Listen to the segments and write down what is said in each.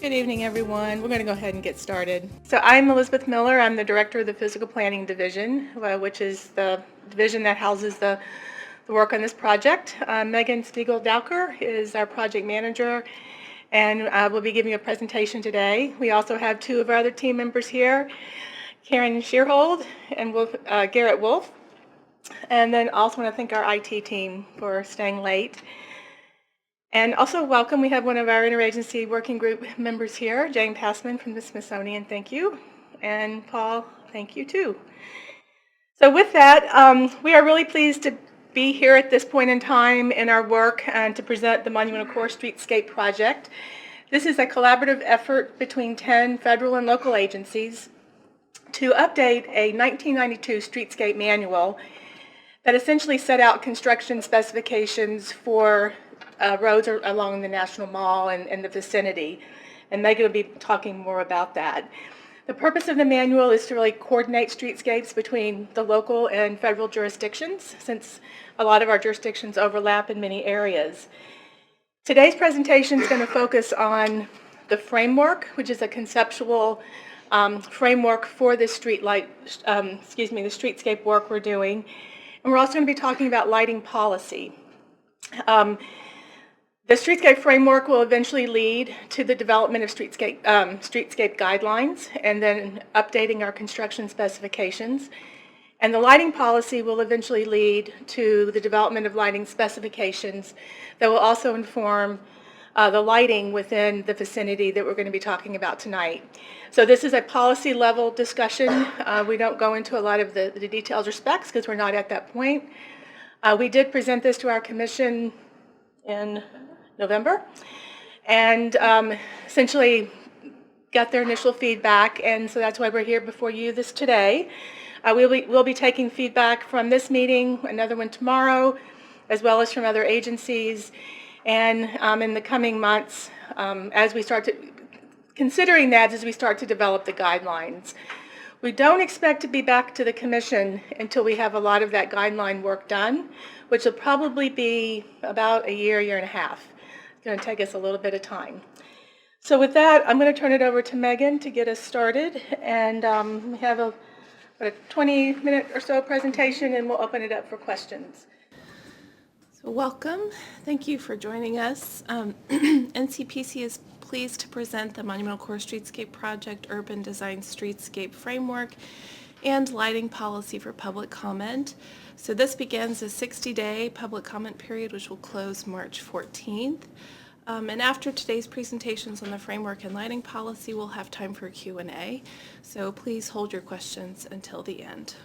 Good evening, everyone. We're going to go ahead and get started. So I'm Elizabeth Miller. I'm the director of the Physical Planning Division, which is the division that houses the work on this project. Megan Stiegel-Dowker is our project manager, and we'll be giving a presentation today. We also have two of our other team members here, Karen Shearhold and Garrett Wolf. And then also want to thank our IT team for staying late. And also welcome, we have one of our interagency working group members here, Jane Passman from the Smithsonian, thank you. And Paul, thank you too. So with that, we are really pleased to be here at this point in time in our work and to present the Monumental Core Streetscape project. This is a collaborative effort between 10 federal and local agencies to update a 1992 Streetscape Manual that essentially set out construction specifications for roads along the National Mall and the vicinity. And Megan will be talking more about that. The purpose of the manual is to really coordinate streetscapes between the local and federal jurisdictions, since a lot of our jurisdictions overlap in many areas. Today's presentation is going to focus on the framework, which is a conceptual framework for this the streetscape work we're doing. And we're also going to be talking about lighting policy. The streetscape framework will eventually lead to the development of streetscape guidelines and then updating our construction specifications. And the lighting policy will eventually lead to the development of lighting specifications that will also inform the lighting within the vicinity that we're going to be talking about tonight. So this is a policy level discussion. We don't go into a lot of the details or specs because we're not at that point. We did present this to our commission in November and essentially got their initial feedback, and so that's why we're here before you today. We'll be taking feedback from this meeting, another one tomorrow, as well as from other agencies, and in the coming months, as we start to develop the guidelines. We don't expect to be back to the commission until we have a lot of that guideline work done, which will probably be about a year and a half. It's going to take us a little bit of time. So with that, I'm going to turn it over to Megan to get us started, and we have a 20-minute or so presentation, and we'll open it up for questions. So welcome. Thank you for joining us. NCPC is pleased to present the Monumental Core Streetscape Project Urban Design Streetscape Framework and Lighting Policy for public comment. So this begins a 60-day public comment period, which will close March 14th. And after today's presentations on the framework and lighting policy, we'll have time for Q&A. So please hold your questions until the end.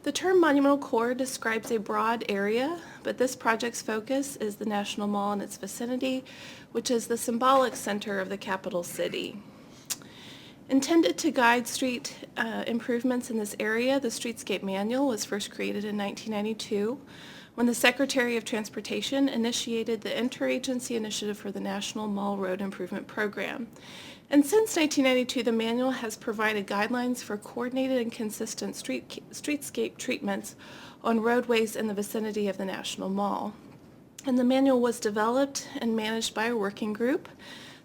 The term Monumental Core describes a broad area, but this project's focus is the National Mall and its vicinity, which is the symbolic center of the capital city. Intended to guide street improvements in this area, the Streetscape Manual was first created in 1992 when the Secretary of Transportation initiated the Interagency Initiative for the National Mall Road Improvement Program. And since 1992, the manual has provided guidelines for coordinated and consistent streetscape treatments on roadways in the vicinity of the National Mall. And the manual was developed and managed by a working group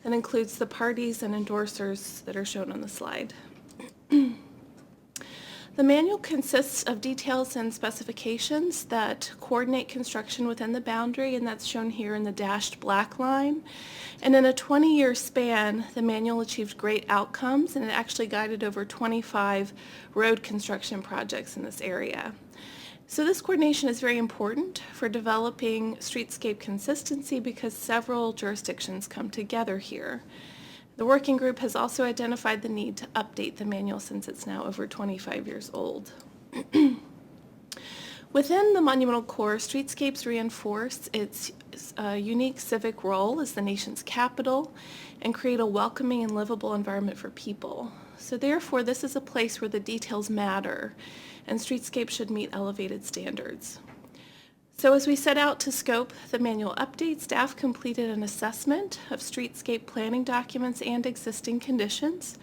that includes the parties and endorsers that are shown on the slide. The manual consists of details and specifications that coordinate construction within the boundary, and that's shown here in the dashed black line. And in a 20-year span, the manual achieved great outcomes, and it actually guided over 25 road construction projects in this area. So this coordination is very important for developing streetscape consistency because several jurisdictions come together here. The working group has also identified the need to update the manual since it's now over 25 years old. Within the Monumental Core, streetscapes reinforce its unique civic role as the nation's capital and create a welcoming and livable environment for people. So therefore, this is a place where the details matter, and streetscapes should meet elevated standards. So as we set out to scope the manual update, staff completed an assessment of streetscape planning documents and existing conditions,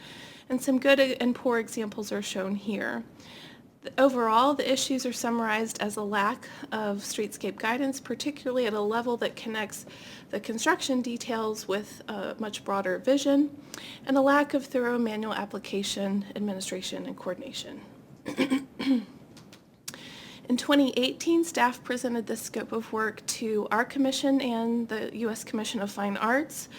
and some good and poor examples are shown here. Overall, the issues are summarized as a lack of streetscape guidance, particularly at a level that connects the construction details with a much broader vision, and a lack of thorough manual application, administration, and coordination. In 2018, staff presented this scope of work to our commission and the U.S. Commission of Fine Arts,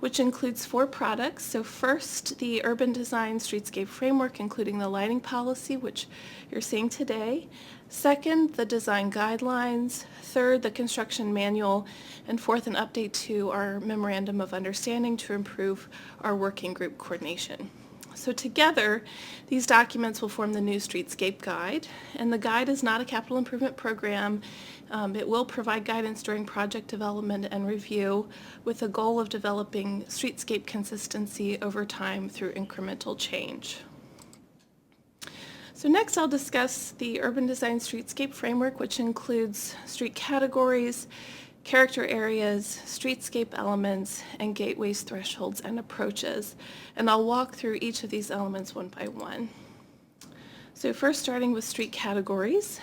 which includes 4 products. So first, the Urban Design Streetscape Framework, including the lighting policy, which you're seeing today. Second, the design guidelines. Third, the construction manual. And fourth, an update to our Memorandum of Understanding to improve our working group coordination. So together, these documents will form the new Streetscape Guide, and the guide is not a capital improvement program. It will provide guidance during project development and review with the goal of developing streetscape consistency over time through incremental change. So next I'll discuss the Urban Design Streetscape Framework, which includes street categories, character areas, streetscape elements, and gateways, thresholds, and approaches. And I'll walk through each of these elements one by one. So first, starting with street categories.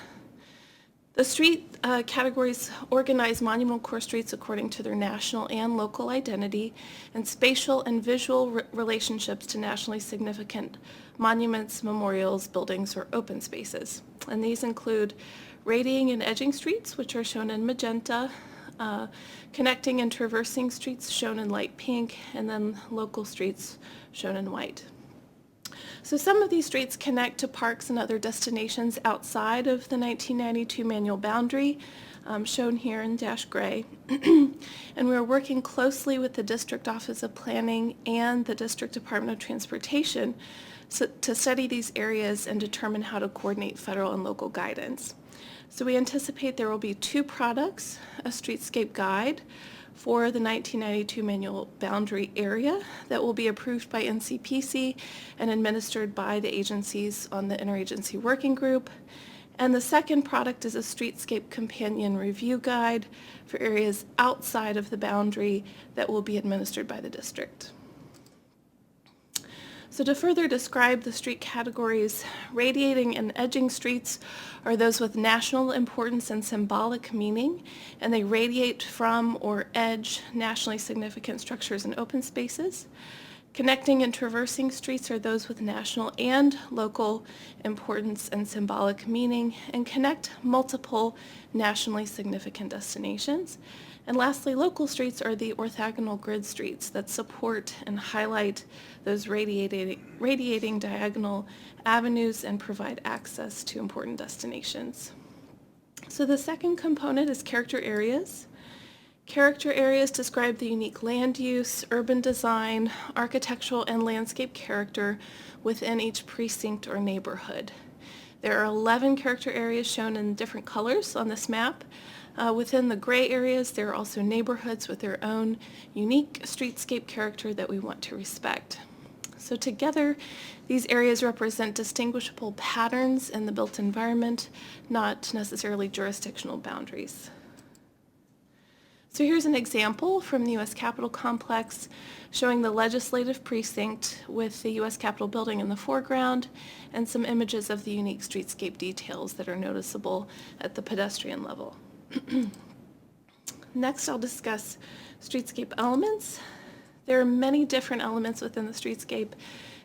The street categories organize monumental core streets according to their national and local identity and spatial and visual relationships to nationally significant monuments, memorials, buildings, or open spaces. And these include radiating and edging streets, which are shown in magenta, connecting and traversing streets shown in light pink, and then local streets shown in white. So some of these streets connect to parks and other destinations outside of the 1992 manual boundary, shown here in dash gray. And we are working closely with the District Office of Planning and the District Department of Transportation to study these areas and determine how to coordinate federal and local guidance. So we anticipate there will be 2 products, a streetscape guide for the 1992 manual boundary area that will be approved by NCPC and administered by the agencies on the interagency working group. And the second product is a streetscape companion review guide for areas outside of the boundary that will be administered by the district. So to further describe the street categories, radiating and edging streets are those with national importance and symbolic meaning, and they radiate from or edge nationally significant structures and open spaces. Connecting and traversing streets are those with national and local importance and symbolic meaning, and connect multiple nationally significant destinations. And lastly, local streets are the orthogonal grid streets that support and highlight those radiating diagonal avenues and provide access to important destinations. So the second component is character areas. Character areas describe the unique land use, urban design, architectural, and landscape character within each precinct or neighborhood. There are 11 character areas shown in different colors on this map. Within the gray areas, there are also neighborhoods with their own unique streetscape character that we want to respect. So together, these areas represent distinguishable patterns in the built environment, not necessarily jurisdictional boundaries. So here's an example from the U.S. Capitol complex showing the legislative precinct with the U.S. Capitol building in the foreground and some images of the unique streetscape details that are noticeable at the pedestrian level. Next, I'll discuss streetscape elements. There are many different elements within the streetscape,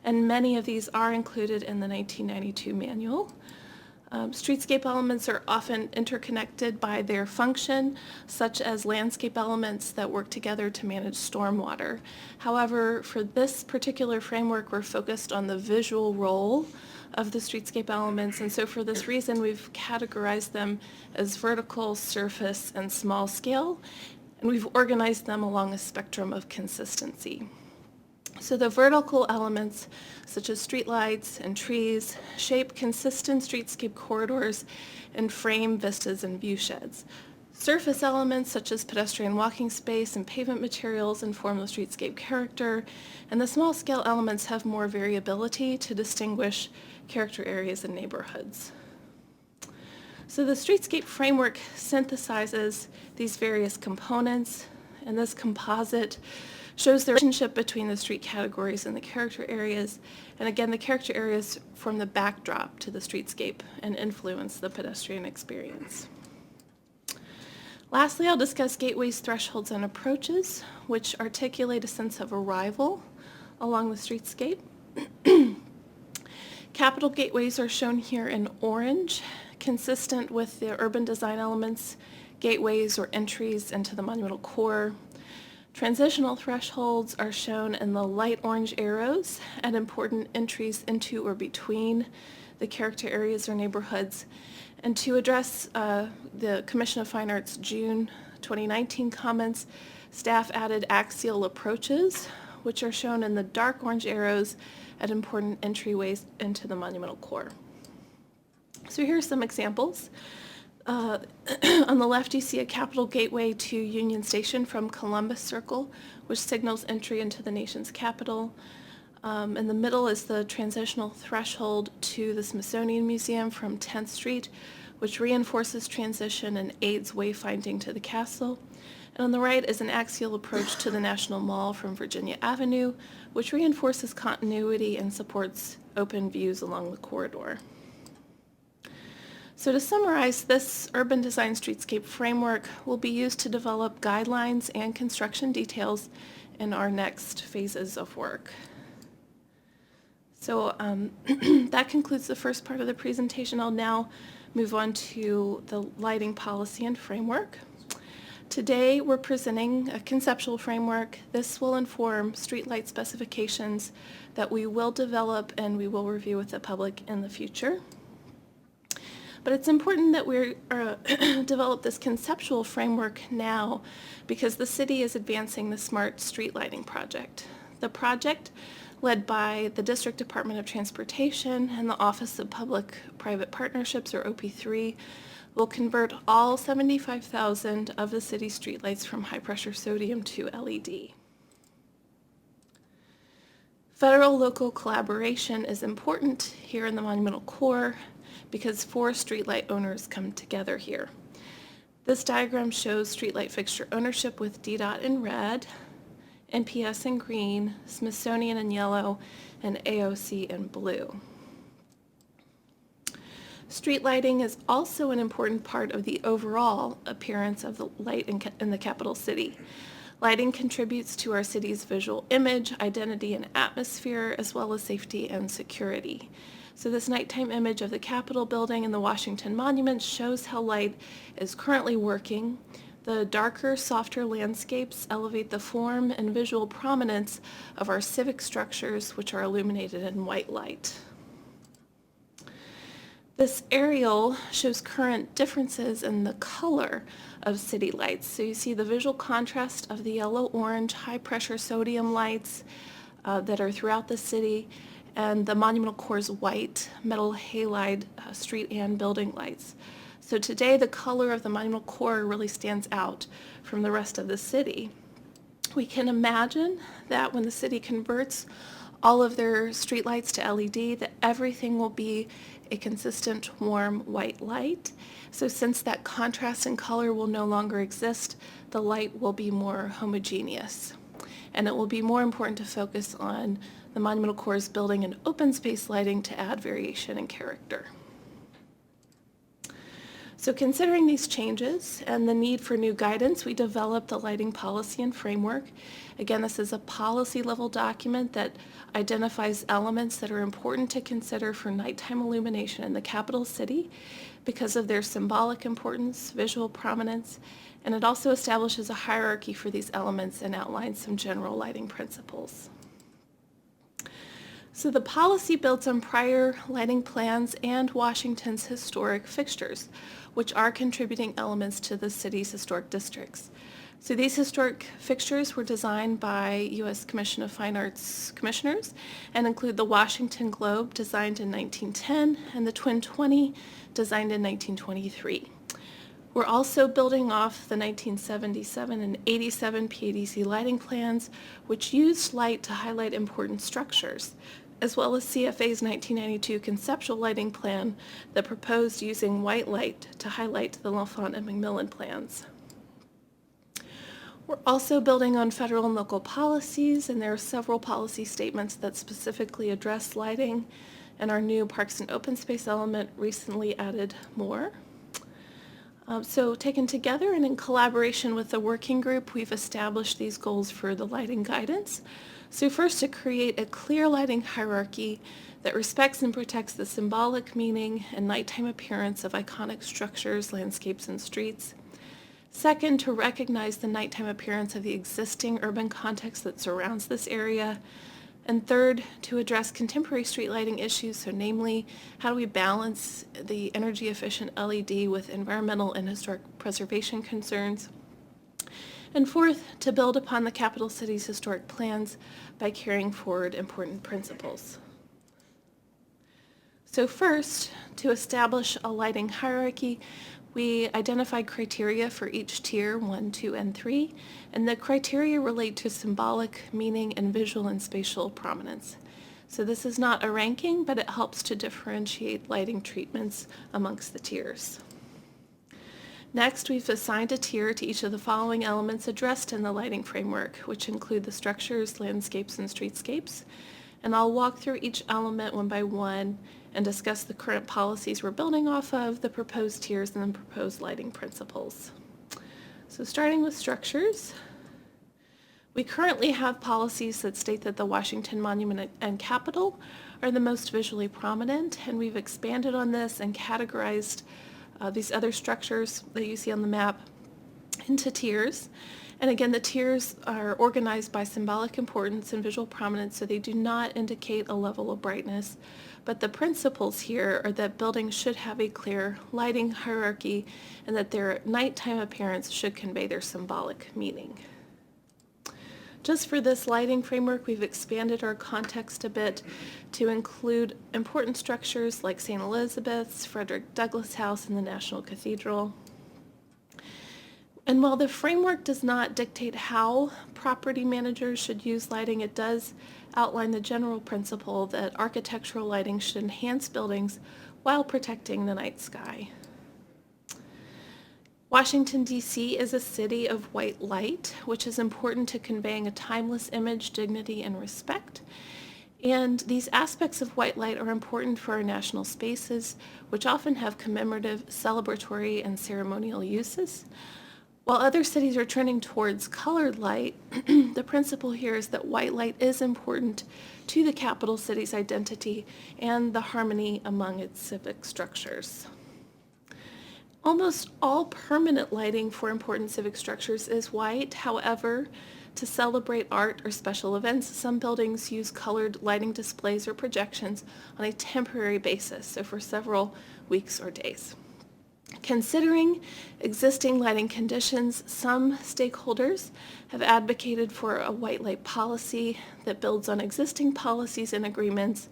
and many of these are included in the 1992 manual. Streetscape elements are often interconnected by their function, such as landscape elements that work together to manage stormwater. However, for this particular framework, we're focused on the visual role of the streetscape elements, and so for this reason, we've categorized them as vertical, surface, and small scale, and we've organized them along a spectrum of consistency. So the vertical elements, such as streetlights and trees, shape consistent streetscape corridors and frame vistas and view sheds. Surface elements, such as pedestrian walking space and pavement materials, inform the streetscape character, and the small-scale elements have more variability to distinguish character areas and neighborhoods. So the streetscape framework synthesizes these various components, and this composite shows the relationship between the street categories and the character areas. And again, the character areas form the backdrop to the streetscape and influence the pedestrian experience. Lastly, I'll discuss gateways, thresholds, and approaches, which articulate a sense of arrival along the streetscape. Capital gateways are shown here in orange, consistent with the urban design elements, gateways or entries into the monumental core. Transitional thresholds are shown in the light orange arrows at important entries into or between the character areas or neighborhoods. And to address the Commission of Fine Arts June 2019 comments, staff added axial approaches, which are shown in the dark orange arrows at important entryways into the monumental core. So here are some examples. On the left, you see a capital gateway to Union Station from Columbus Circle, which signals entry into the nation's capital. In the middle is the transitional threshold to the Smithsonian Museum from 10th Street, which reinforces transition and aids wayfinding to the castle. And on the right is an axial approach to the National Mall from Virginia Avenue, which reinforces continuity and supports open views along the corridor. So to summarize, this urban design streetscape framework will be used to develop guidelines and construction details in our next phases of work. So that concludes the first part of the presentation. I'll now move on to the lighting policy and framework. Today we're presenting a conceptual framework. This will inform streetlight specifications that we will develop and we will review with the public in the future. But it's important that we develop this conceptual framework now because the city is advancing the smart street lighting project. The project, led by the District Department of Transportation and the Office of Public-Private Partnerships, or OP3, will convert all 75,000 of the city's streetlights from high-pressure sodium to LED. Federal-local collaboration is important here in the monumental core because 4 streetlight owners come together here. This diagram shows streetlight fixture ownership with DDOT in red, NPS in green, Smithsonian in yellow, and AOC in blue. Street lighting is also an important part of the overall appearance of the light in the capital city. Lighting contributes to our city's visual image, identity, and atmosphere, as well as safety and security. So this nighttime image of the Capitol building and the Washington Monument shows how light is currently working. The darker, softer landscapes elevate the form and visual prominence of our civic structures, which are illuminated in white light. This aerial shows current differences in the color of city lights. So you see the visual contrast of the yellow-orange high-pressure sodium lights that are throughout the city, and the monumental core's white metal halide street and building lights. So today the color of the monumental core really stands out from the rest of the city. We can imagine that when the city converts all of their street lights to LED, that everything will be a consistent warm white light. So since that contrast in color will no longer exist, the light will be more homogeneous. And it will be more important to focus on the monumental core's building and open space lighting to add variation and character. So considering these changes and the need for new guidance, we developed the lighting policy and framework. Again, this is a policy level document that identifies elements that are important to consider for nighttime illumination in the capital city because of their symbolic importance, visual prominence, and it also establishes a hierarchy for these elements and outlines some general lighting principles. So the policy builds on prior lighting plans and Washington's historic fixtures, which are contributing elements to the city's historic districts. So these historic fixtures were designed by U.S. Commission of Fine Arts commissioners and include the Washington Globe, designed in 1910, and the Twin 20, designed in 1923. We're also building off the 1977 and 87 PADC lighting plans, which used light to highlight important structures, as well as CFA's 1992 conceptual lighting plan that proposed using white light to highlight the L'Enfant and Macmillan plans. We're also building on federal and local policies, and there are several policy statements that specifically address lighting, and our new Parks and Open Space element recently added more. So taken together and in collaboration with the working group, we've established these goals for the lighting guidance. So first, to create a clear lighting hierarchy that respects and protects the symbolic meaning and nighttime appearance of iconic structures, landscapes, and streets. Second, to recognize the nighttime appearance of the existing urban context that surrounds this area. And third, to address contemporary street lighting issues, so namely, how do we balance the energy efficient LED with environmental and historic preservation concerns? And fourth, to build upon the capital city's historic plans by carrying forward important principles. So first, to establish a lighting hierarchy, we identified criteria for each tier, 1, 2, and 3, and the criteria relate to symbolic meaning and visual and spatial prominence. So this is not a ranking, but it helps to differentiate lighting treatments amongst the tiers. Next, we've assigned a tier to each of the following elements addressed in the lighting framework, which include the structures, landscapes, and streetscapes. And I'll walk through each element one by one and discuss the current policies we're building off of, the proposed tiers, and the proposed lighting principles. So starting with structures, we currently have policies that state that the Washington Monument and Capitol are the most visually prominent, and we've expanded on this and categorized these other structures that you see on the map into tiers. And again, the tiers are organized by symbolic importance and visual prominence, so they do not indicate a level of brightness. But the principles here are that buildings should have a clear lighting hierarchy and that their nighttime appearance should convey their symbolic meaning. Just for this lighting framework, we've expanded our context a bit to include important structures like St. Elizabeth's, Frederick Douglass House, and the National Cathedral. And while the framework does not dictate how property managers should use lighting, it does outline the general principle that architectural lighting should enhance buildings while protecting the night sky. Washington, D.C. is a city of white light, which is important to conveying a timeless image, dignity, and respect. And these aspects of white light are important for our national spaces, which often have commemorative, celebratory, and ceremonial uses. While other cities are trending towards colored light, the principle here is that white light is important to the capital city's identity and the harmony among its civic structures. Almost all permanent lighting for important civic structures is white. However, to celebrate art or special events, some buildings use colored lighting displays or projections on a temporary basis, so for several weeks or days. Considering existing lighting conditions, some stakeholders have advocated for a white light policy that builds on existing policies and agreements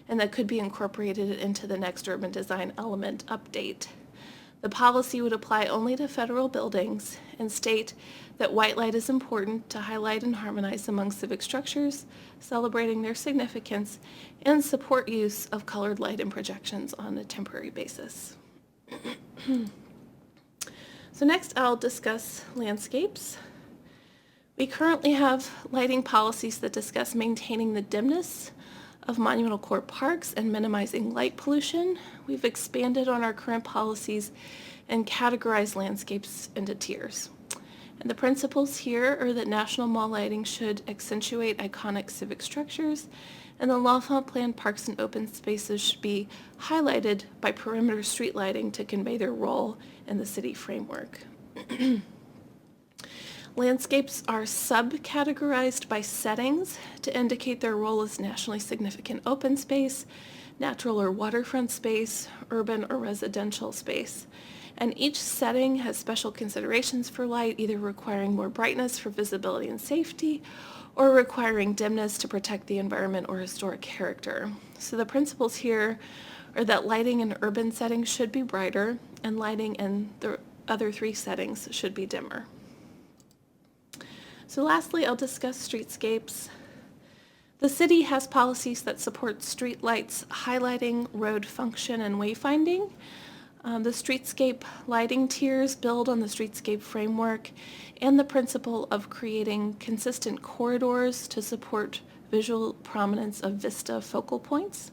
and that could be incorporated into the next urban design element update. The policy would apply only to federal buildings and state that white light is important to highlight and harmonize among civic structures, celebrating their significance, and support use of colored light and projections on a temporary basis. So next I'll discuss landscapes. We currently have lighting policies that discuss maintaining the dimness of monumental core parks and minimizing light pollution. We've expanded on our current policies and categorized landscapes into tiers. And the principles here are that National Mall lighting should accentuate iconic civic structures, and the L'Enfant Plan parks and open spaces should be highlighted by perimeter street lighting to convey their role in the city framework. Landscapes are subcategorized by settings to indicate their role as nationally significant open space, natural or waterfront space, urban or residential space. And each setting has special considerations for light, either requiring more brightness for visibility and safety, or requiring dimness to protect the environment or historic character. So the principles here are that lighting in urban settings should be brighter, and lighting in the other three settings should be dimmer. So lastly, I'll discuss streetscapes. The city has policies that support streetlights highlighting road function and wayfinding. The streetscape lighting tiers build on the streetscape framework and the principle of creating consistent corridors to support visual prominence of vista focal points.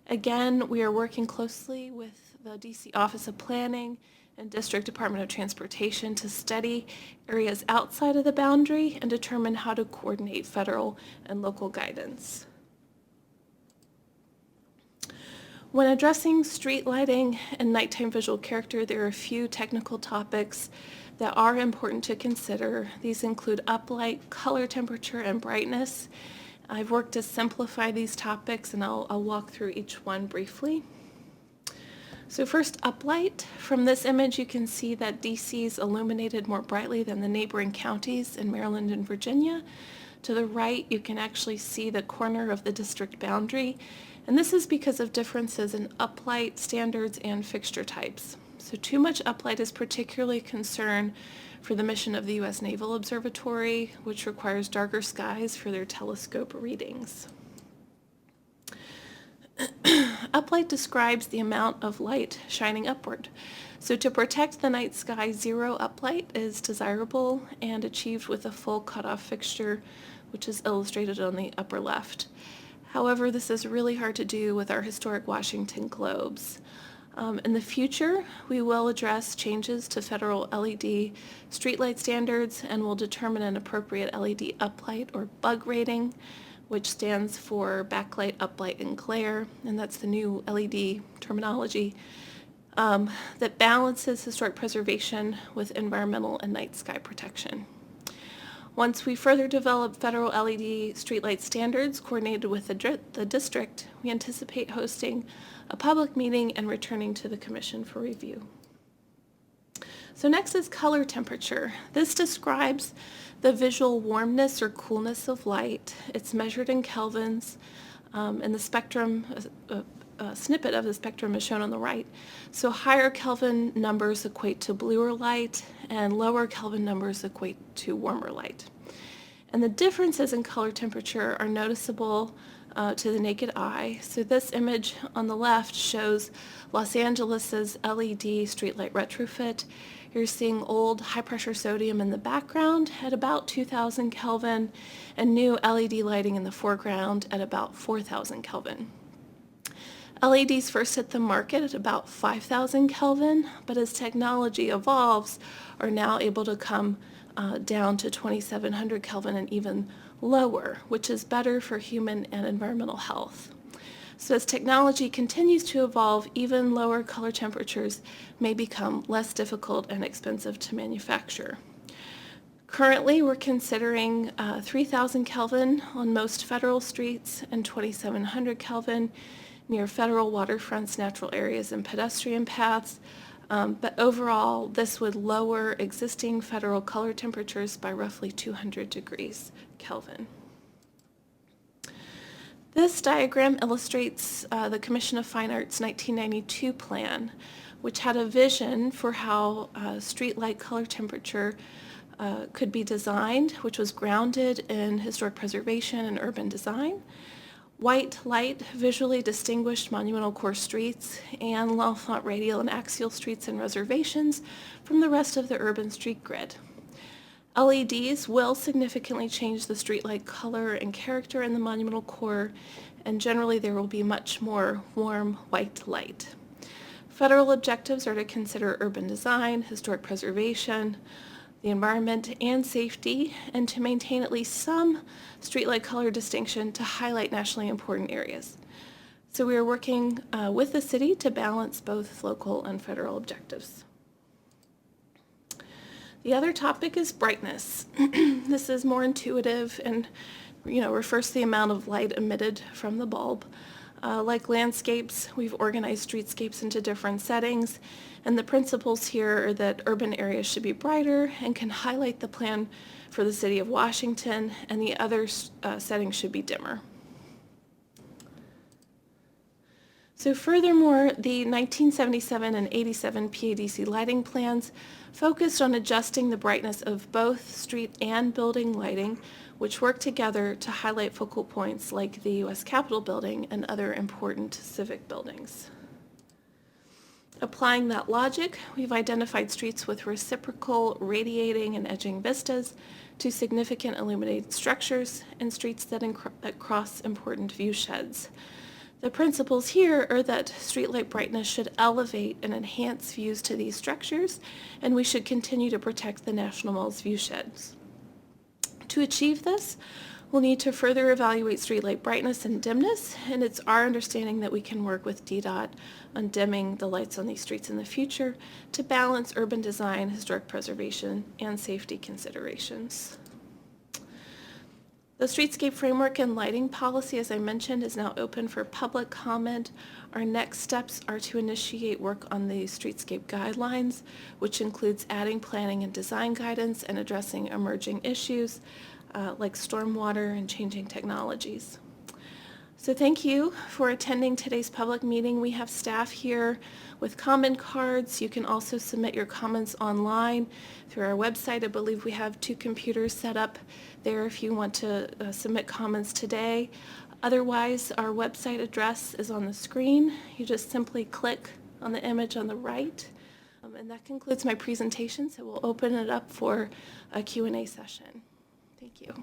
Again, we are working closely with the DC Office of Planning and District Department of Transportation to study areas outside of the boundary and determine how to coordinate federal and local guidance. When addressing street lighting and nighttime visual character, there are a few technical topics that are important to consider. These include uplight, color temperature, and brightness. I've worked to simplify these topics, and I'll walk through each one briefly. So first, uplight. From this image, you can see that DC is illuminated more brightly than the neighboring counties in Maryland and Virginia. To the right, you can actually see the corner of the district boundary, and this is because of differences in uplight standards and fixture types. So too much uplight is particularly a concern for the mission of the U.S. Naval Observatory, which requires darker skies for their telescope readings. Uplight describes the amount of light shining upward. So to protect the night sky, zero uplight is desirable and achieved with a full cutoff fixture, which is illustrated on the upper left. However, this is really hard to do with our historic Washington globes. In the future, we will address changes to federal LED streetlight standards and will determine an appropriate LED uplight or bug rating, which stands for backlight, uplight, and glare, and that's the new LED terminology that balances historic preservation with environmental and night sky protection. Once we further develop federal LED streetlight standards coordinated with the district, we anticipate hosting a public meeting and returning to the commission for review. So next is color temperature. This describes the visual warmness or coolness of light. It's measured in kelvins, and the spectrum, a snippet of the spectrum is shown on the right. So higher Kelvin numbers equate to bluer light, and lower Kelvin numbers equate to warmer light. And the differences in color temperature are noticeable to the naked eye. So this image on the left shows Los Angeles's LED streetlight retrofit. You're seeing old high-pressure sodium in the background at about 2,000 Kelvin and new LED lighting in the foreground at about 4,000 Kelvin. LEDs first hit the market at about 5,000 Kelvin, but as technology evolves, are now able to come down to 2,700 Kelvin and even lower, which is better for human and environmental health. So as technology continues to evolve, even lower color temperatures may become less difficult and expensive to manufacture. Currently, we're considering 3,000 Kelvin on most federal streets and 2,700 Kelvin near federal waterfronts, natural areas, and pedestrian paths. But overall, this would lower existing federal color temperatures by roughly 200 degrees Kelvin. This diagram illustrates the Commission of Fine Arts 1992 plan, which had a vision for how streetlight color temperature could be designed, which was grounded in historic preservation and urban design. White light visually distinguished monumental core streets and L'Enfant radial and axial streets and reservations from the rest of the urban street grid. LEDs will significantly change the streetlight color and character in the monumental core, and generally there will be much more warm white light. Federal objectives are to consider urban design, historic preservation, the environment, and safety, and to maintain at least some streetlight color distinction to highlight nationally important areas. So we are working with the city to balance both local and federal objectives. The other topic is brightness. This is more intuitive and refers to the amount of light emitted from the bulb. Like landscapes, we've organized streetscapes into different settings, and the principles here are that urban areas should be brighter and can highlight the plan for the city of Washington, and the other settings should be dimmer. So furthermore, the 1977 and 87 PADC lighting plans focused on adjusting the brightness of both street and building lighting, which work together to highlight focal points like the U.S. Capitol building and other important civic buildings. Applying that logic, we've identified streets with reciprocal radiating and edging vistas to significant illuminated structures and streets that cross important view sheds. The principles here are that streetlight brightness should elevate and enhance views to these structures, and we should continue to protect the National Mall's view sheds. To achieve this, we'll need to further evaluate streetlight brightness and dimness, and it's our understanding that we can work with DDOT on dimming the lights on these streets in the future to balance urban design, historic preservation, and safety considerations. The Streetscape Framework and Lighting Policy, as I mentioned, is now open for public comment. Our next steps are to initiate work on the Streetscape Guidelines, which includes adding planning and design guidance and addressing emerging issues like stormwater and changing technologies. So thank you for attending today's public meeting. We have staff here with comment cards. You can also submit your comments online through our website. I believe we have 2 computers set up there if you want to submit comments today. Otherwise, our website address is on the screen. You just simply click on the image on the right. And that concludes my presentation, so we'll open it up for a Q&A session. Thank you.